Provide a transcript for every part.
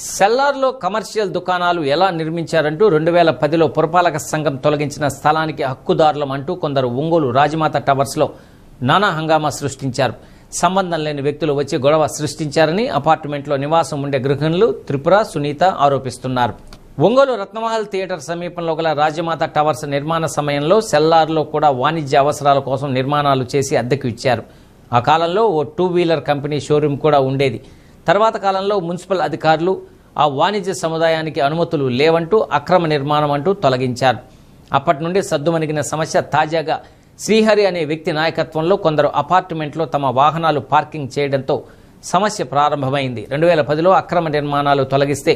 సెల్లార్లో commercial దుకాణాలు ఎలా నిర్మించారంటూ 2010లో పురపాలక సంఘం తొలగించిన స్థలానికి హక్కుదారులం అంటూ కొందరు ఒంగోలు రాజమాత టవర్స్లో నానా హంగామా సృష్టించారు. సంబంధం లేని వ్యక్తులు వచ్చి గొడవ సృష్టించారని అపార్ట్మెంట్లో నివాసం ఉండే గృహిణులు త్రిపుర, సునీత ఆరోపిస్తున్నారు. ఒంగోలు రత్నమహల్ థియేటర్ సమీపంలో గల రాజమాత టవర్స్ నిర్మాణ సమయంలో సెల్లార్లో కూడా వాణిజ్య అవసరాల కోసం నిర్మాణాలు చేసి అద్దెకు ఇచ్చారు. ఆ కాలంలో ఓ 2 వీలర్ కంపెనీ షోరూం కూడా ఉండేది. తర్వాత కాలంలో మున్సిపల్ అధికారులు ఆ వాణిజ్య సముదాయానికి అనుమతులు లేవంటూ అక్రమ నిర్మాణం అంటూ తొలగించారు. అప్పటి నుండి సద్దుమణిగిన సమస్య తాజాగా శ్రీహరి అనే వ్యక్తి నాయకత్వంలో కొందరు అపార్ట్మెంట్లో తమ వాహనాలు పార్కింగ్ చేయడంతో సమస్య ప్రారంభమైంది. 2010లో అక్రమ నిర్మాణాలు తొలగిస్తే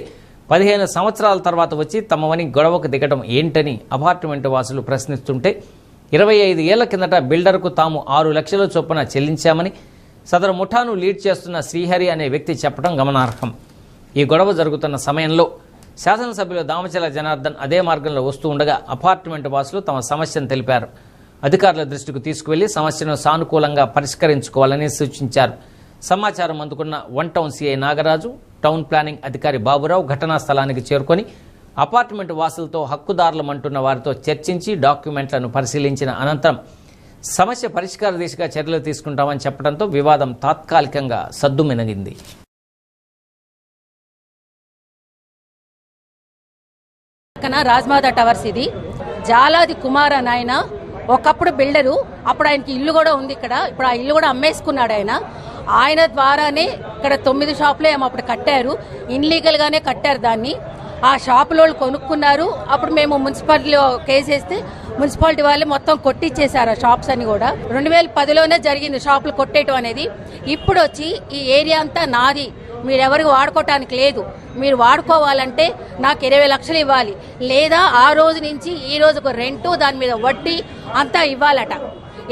15 సంవత్సరాల తర్వాత వచ్చి తమవని గొడవకు దిగడం ఏంటని అపార్ట్మెంటు వాసులు ప్రశ్నిస్తుంటే 25 ఏళ్ల కిందట బిల్డర్కు తాము 6 లక్షల చొప్పున చెల్లించామని సదరు ముఠాను లీడ్ చేస్తున్న శ్రీహరి అనే వ్యక్తి చెప్పడం గమనార్హం. ఈ గొడవ జరుగుతున్న సమయంలో శాసనసభ్యులు దామచల జనార్దన్ అదే మార్గంలో వస్తూ ఉండగా అపార్ట్మెంట్ వాసులు తమ సమస్యను తెలిపారు. అధికారుల దృష్టికి తీసుకువెళ్లి సమస్యను సానుకూలంగా పరిష్కరించుకోవాలని సూచించారు. సమాచారం అందుకున్న 1 town CI Nagaraju, town planning అధికారి బాబురావు ఘటనా స్థలానికి చేరుకొని అపార్ట్మెంట్ వాసులతో హక్కుదారులమంటున్న వారితో చర్చించి డాక్యుమెంట్లను పరిశీలించిన అనంతరం సమస్య పరిష్కార దిశగా చర్యలు తీసుకుంటామని చెప్పడంతో వివాదం తాత్కాలికంగా సద్దుమెనగింది. రాజమాత టవర్స్ ఇది జాలాది కుమార్ అని ఆయన ఒకప్పుడు బిల్డరు. అప్పుడు ఆయనకి ఇల్లు కూడా ఉంది ఇక్కడ. ఇప్పుడు ఆ ఇల్లు కూడా అమ్మేసుకున్నాడు ఆయన ద్వారానే ఇక్కడ 9 షాపులు ఏమో అప్పుడు కట్టారు. ఇన్లీగల్ గానే కట్టారు దాన్ని. ఆ షాపులో కొనుక్కున్నారు. అప్పుడు మేము మున్సిపాలిటీలో కేసు వేస్తే మున్సిపాలిటీ వాళ్ళు మొత్తం కొట్టిచ్చేశారు ఆ షాప్స్ అని కూడా. 2010లోనే జరిగింది షాపులు కొట్టేయటం అనేది. ఇప్పుడు వచ్చి ఈ ఏరియా అంతా నాది, మీరెవరికి వాడుకోవటానికి లేదు, మీరు వాడుకోవాలంటే నాకు 20 లక్షలు ఇవ్వాలి, లేదా ఆ రోజు నుంచి ఈ రోజుకు రెంటు, దాని మీద వడ్డీ అంతా ఇవ్వాలట.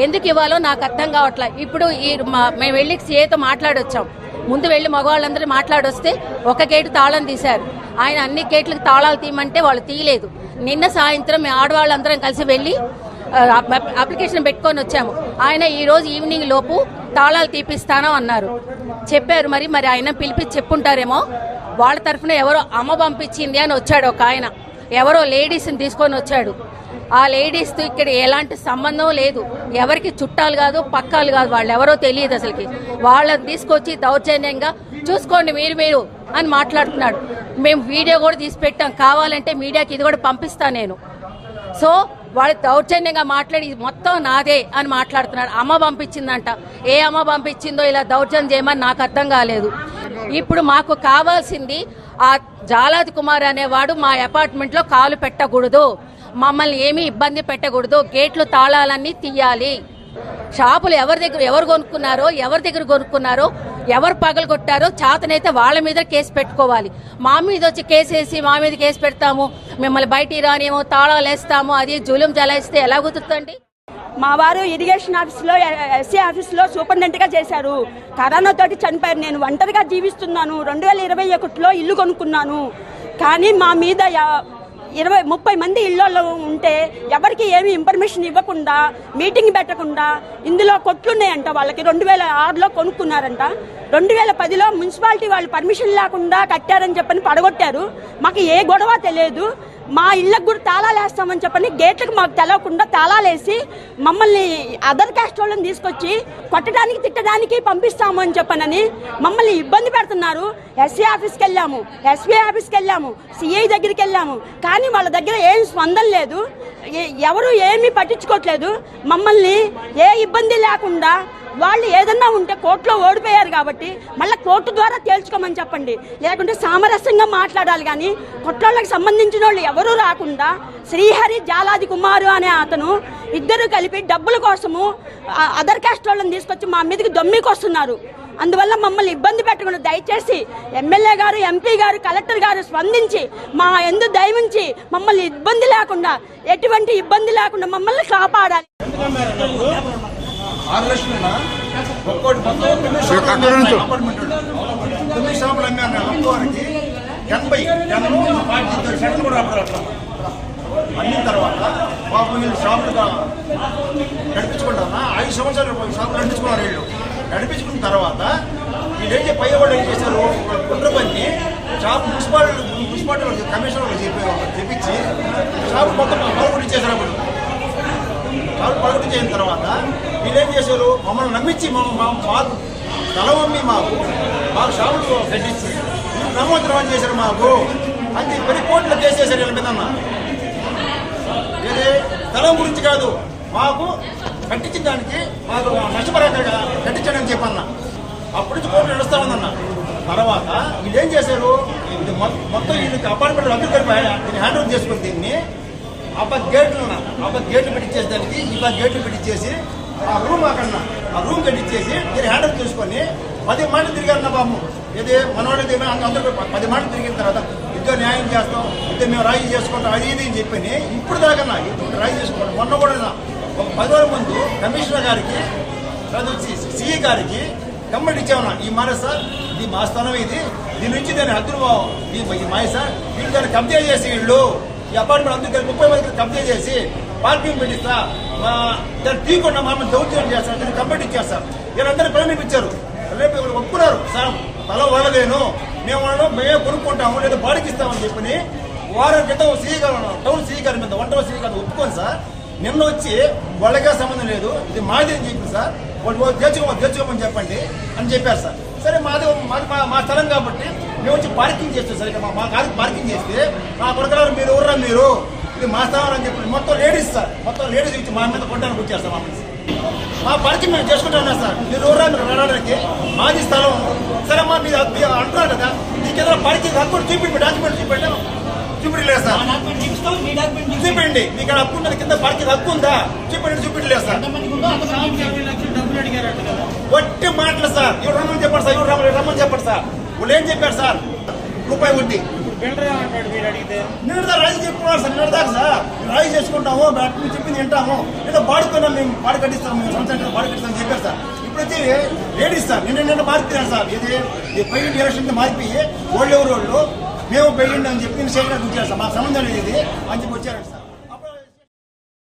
ఎందుకు ఇవ్వాలో నాకు అర్థం కావట్లే. ఇప్పుడు మేము వెళ్ళి సీఏతో మాట్లాడొచ్చాం. ముందు వెళ్ళి మగవాళ్ళందరూ మాట్లాడొస్తే ఒక గేటు తాళం తీశారు. ఆయన అన్ని గేట్లకు తాళాలు తీయమంటే వాళ్ళు తీయలేదు. నిన్న సాయంత్రం మేము ఆడవాళ్ళందరం కలిసి వెళ్ళి అప్లికేషన్ పెట్టుకొని వచ్చాము. ఆయన ఈ రోజు ఈవినింగ్ లోపు తాళాలు తీపిస్తాను అన్నారు, చెప్పారు. మరి ఆయన పిలిపించి చెప్పుంటారేమో. వాళ్ళ తరఫున ఎవరో అమ్మ పంపించింది అని వచ్చాడు ఒక ఆయన, ఎవరో లేడీస్ని తీసుకొని వచ్చాడు. ఆ లేడీస్తో ఇక్కడ ఎలాంటి సంబంధం లేదు, ఎవరికి చుట్టాలు కాదు, పక్కాలు కాదు, వాళ్ళు ఎవరో తెలియదు అసలుకి. వాళ్ళని తీసుకొచ్చి దౌర్జన్యంగా చూసుకోండి మీరు అని మాట్లాడుతున్నాడు. మేము వీడియో కూడా తీసి పెట్టాం, కావాలంటే మీడియాకి ఇది కూడా పంపిస్తా నేను. సో వాళ్ళు దౌర్జన్యంగా మాట్లాడి మొత్తం నాదే అని మాట్లాడుతున్నాడు. అమ్మ పంపించిందంట. ఏ అమ్మ పంపించిందో ఇలా దౌర్జన్యం చేయమని నాకు అర్థం కాలేదు. ఇప్పుడు మాకు కావాల్సింది ఆ జాలాది కుమార్ అనేవాడు మా అపార్ట్మెంట్లో కాలు పెట్టకూడదు, మమ్మల్ని ఏమీ ఇబ్బంది పెట్టకూడదు, గేట్లు తాళాలన్నీ తీయాలి. షాపులు ఎవరు కొనుక్కున్నారో, ఎవరి దగ్గర కొనుక్కున్నారో, ఎవరు పగలగొట్టారో చేతనైతే వాళ్ళ మీద కేసు పెట్టుకోవాలి. మా మీద వచ్చి కేసు వేసి మా మీద కేసు పెడతాము, మిమ్మల్ని బయటికి రానేమో, తాళాలు వేస్తాము, అది జూలం జలాయిస్తే ఎలా కుదురుతుంది? మా వారు ఇరిగేషన్ ఆఫీస్లో, ఎస్సీ ఆఫీస్లో సూపరింటెండెంట్గా చేశారు. కరోనా తోటి చనిపోయారు. నేను ఒంటరిగా జీవిస్తున్నాను. 2021లో ఇల్లు కొనుక్కున్నాను. కానీ మా మీద 20-30 మంది ఇళ్లలో ఉంటే ఎవరికి ఏమి ఇన్ఫర్మేషన్ ఇవ్వకుండా, మీటింగ్ పెట్టకుండా ఇందులో కొట్లున్నాయంట. వాళ్ళకి 2006లో కొనుక్కున్నారంట. 2010లో మున్సిపాలిటీ వాళ్ళు పర్మిషన్ లేకుండా కట్టారని చెప్పని పడగొట్టారు. మాకు ఏ గొడవ తెలియదు. మా ఇళ్లకు కూడా తాళాలు వేస్తామని చెప్పని గేట్లకు మాకు తెలవకుండా తాళాలేసి మమ్మల్ని అదర్ క్యాస్ట్ వాళ్ళని తీసుకొచ్చి కొట్టడానికి, తిట్టడానికి పంపిస్తాము అని చెప్పనని మమ్మల్ని ఇబ్బంది పెడుతున్నారు. ఎస్సీ ఆఫీస్కి వెళ్ళాము, ఎస్పీ ఆఫీస్కి వెళ్ళాము, సిఐ దగ్గరికి వెళ్ళాము. కానీ వాళ్ళ దగ్గర ఏం స్పందన లేదు, ఎవరు ఏమీ పట్టించుకోవట్లేదు. మమ్మల్ని ఏ ఇబ్బంది లేకుండా వాళ్ళు ఏదన్నా ఉంటే కోర్టులో ఓడిపోయారు కాబట్టి మళ్ళీ కోర్టు ద్వారా తేల్చుకోమని చెప్పండి, లేకుంటే సామరస్యంగా మాట్లాడాలి. కానీ కొట్లోళ్ళకి సంబంధించిన వాళ్ళు ఎవరూ రాకుండా శ్రీహరి, జాలాది కుమారు అనే అతను ఇద్దరు కలిపి డబ్బుల కోసము అదర్ క్యాస్ట్ వాళ్ళని తీసుకొచ్చి మా మీదకి దొమ్మికొస్తున్నారు. అందువల్ల మమ్మల్ని ఇబ్బంది పెట్టకుండా దయచేసి ఎమ్మెల్యే గారు, ఎంపీ గారు, కలెక్టర్ గారు స్పందించి మా ఎందు దయవుంచి మమ్మల్ని ఇబ్బంది లేకుండా, ఎటువంటి ఇబ్బంది లేకుండా మమ్మల్ని కాపాడాలి. 6 లక్షలున్నా ఒక్కోటి 9 షాపులు అమ్మాను. ఒక్కోరికి 80 కూడా అమ్మిన తర్వాత పాపం వీళ్ళు షాపులుగా నడిపించుకుంటారా 5 సంవత్సరాలు షాపులు నడిపించుకున్నారు. వీళ్ళు నడిపించుకున్న తర్వాత వీళ్ళేంటి పై వాళ్ళు ఏం చేశారు, కుట్రపన్ని షాప్ మున్సిపాలిటీ కమిషనర్ వాళ్ళు చెప్పించి షాప్ మొత్తం పలుకుడి చేశారు. అప్పుడు షాప్ పలుకుడి చేసిన తర్వాత వీళ్ళేం చేశారు, మమ్మల్ని నమ్మించి మాకు స్థలం అమ్మి మాకు షాపులు కట్టించి నమ్మోద్రమని చేశారు మాకు. అంతే 10 కోట్ల కేసు చేశారు వీళ్ళ మీద. ఇది స్థలం గురించి కాదు, మాకు కట్టించిన దానికి మాకు నష్టపరంగా కట్టించాడని చెప్పన్న. అప్పటి నుంచి కోర్టు నడుస్తా ఉందన్న. తర్వాత వీళ్ళు ఏం చేశారు, ఇది మొత్తం వీళ్ళకి అపార్ట్మెంట్ అందరూ కలిపి దీన్ని హ్యాండ్ ఓవర్ చేసుకుని దీన్ని గేట్లు పెట్టించేసి దానికి గేట్లు పెట్టించేసి ఆ రూమ్ అక్కడన్నా ఆ రూమ్ కట్టించేసి దీన్ని హ్యాండ్ ఓవర్ చేసుకొని 10 మాటలు తిరిగారన్న బాబు. ఇది మనవాళ్ళది అందరూ 10 మాటలు తిరిగిన తర్వాత ఇద్దరు న్యాయం చేస్తాం, ఇద్దరు మేము రాజీ చేసుకుంటాం, అది ఇది అని చెప్పి ఇప్పుడు దాకన్నా ఇప్పుడు రాజీ చేసుకుంటాం. మొన్న కూడా ఒక 10 రోజుల ముందు కమిషనర్ గారికి వచ్చి సిఈ గారికి కంప్లైంట్ ఇచ్చామన్నా, ఈ మాట సార్ ఇది మా స్థలం, దీని నుంచి దాని హద్దులు ఈ మాయ సార్, వీళ్ళు దాన్ని కబ్జా చేసి వీళ్ళు ఈ అపార్ట్మెంట్ అందరూ కలిపి 30 మందికి కబ్జా చేసి పార్కింగ్ పెట్టిస్తా దాన్ని తీయకుండా మమ్మల్ని దౌర్జన్యం చేస్తారు, దీన్ని కంప్లైంట్ ఇచ్చారు సార్. వీళ్ళందరూ ప్రేమించారు, రేపు ఒప్పుకున్నారు సార్ తల వాళ్ళదేను మేమే కొనుక్కుంటాము లేదా బాడికి ఇస్తామని చెప్పి వారం క్రితం టౌన్ సీఈ గారి మీద 1 టౌన్ సీఈ గారిని ఒప్పుకోండి సార్. నిన్న వచ్చి వాళ్ళకే సంబంధం లేదు, ఇది మాది అని చెప్పింది సార్. వాళ్ళు తెచ్చుకోమని చెప్పండి అని చెప్పారు సార్. సరే మాది మా స్థలం కాబట్టి మేము వచ్చి పార్కింగ్ చేస్తాం సార్. ఇక మా కారు పార్కింగ్ చేస్తే మా కొడుకులారు మీరు ఎవరా మీరు, ఇది మా స్థలం అని చెప్పి మొత్తం లేడీస్ సార్, మొత్తం లేడీస్ ఇచ్చి మా మీద కొట్టడానికి వచ్చారు సార్. మా పార్కింగ్ మేము చేసుకుంటా ఉన్నా సార్. మీరు ఎవరా మీరు రావడానికి, మాది స్థలం. సరే అమ్మా మీరు అంటున్నారు కదా, మీకు ఏదైనా పార్కింగ్ హక్కు చూపించి డాక్యుమెంట్ చూపించలేదు సార్. చూపించండి, మీకు హక్కు ఉన్నది, కింద పార్కింగ్ హక్కు ఉందా చూపించలేదు సార్. వట్టి మాటలు సార్. ఎవరు రమ్మని చెప్పండి సార్, రమ్మని చెప్పండి సార్. వాళ్ళు ఏం చెప్పారు సార్, రూపాయి వడ్డీ నిన్నదా రాజీ చెప్పుకున్నారు సార్. నిన్నదాకా సార్ రాజీ చేసుకుంటాము, మీరు చెప్పింది వింటాము, లేదా బాడుకున్నాం మేము బాడు కట్టిస్తాము, మేము సంవత్సరం బాడు కట్టిస్తామని చెప్పారు సార్. ఇప్పుడు వచ్చి లేడీస్ సార్ నిన్న మారిపోయారు సార్. ఇది పెయింట్ ఎలక్షన్ మారిపోయి వాళ్ళు మేము పెయింట్ అని చెప్పి నేను చేయడానికి వచ్చారు సార్. మాకు సంబంధం లేదు ఇది అని చెప్పి వచ్చారండి సార్.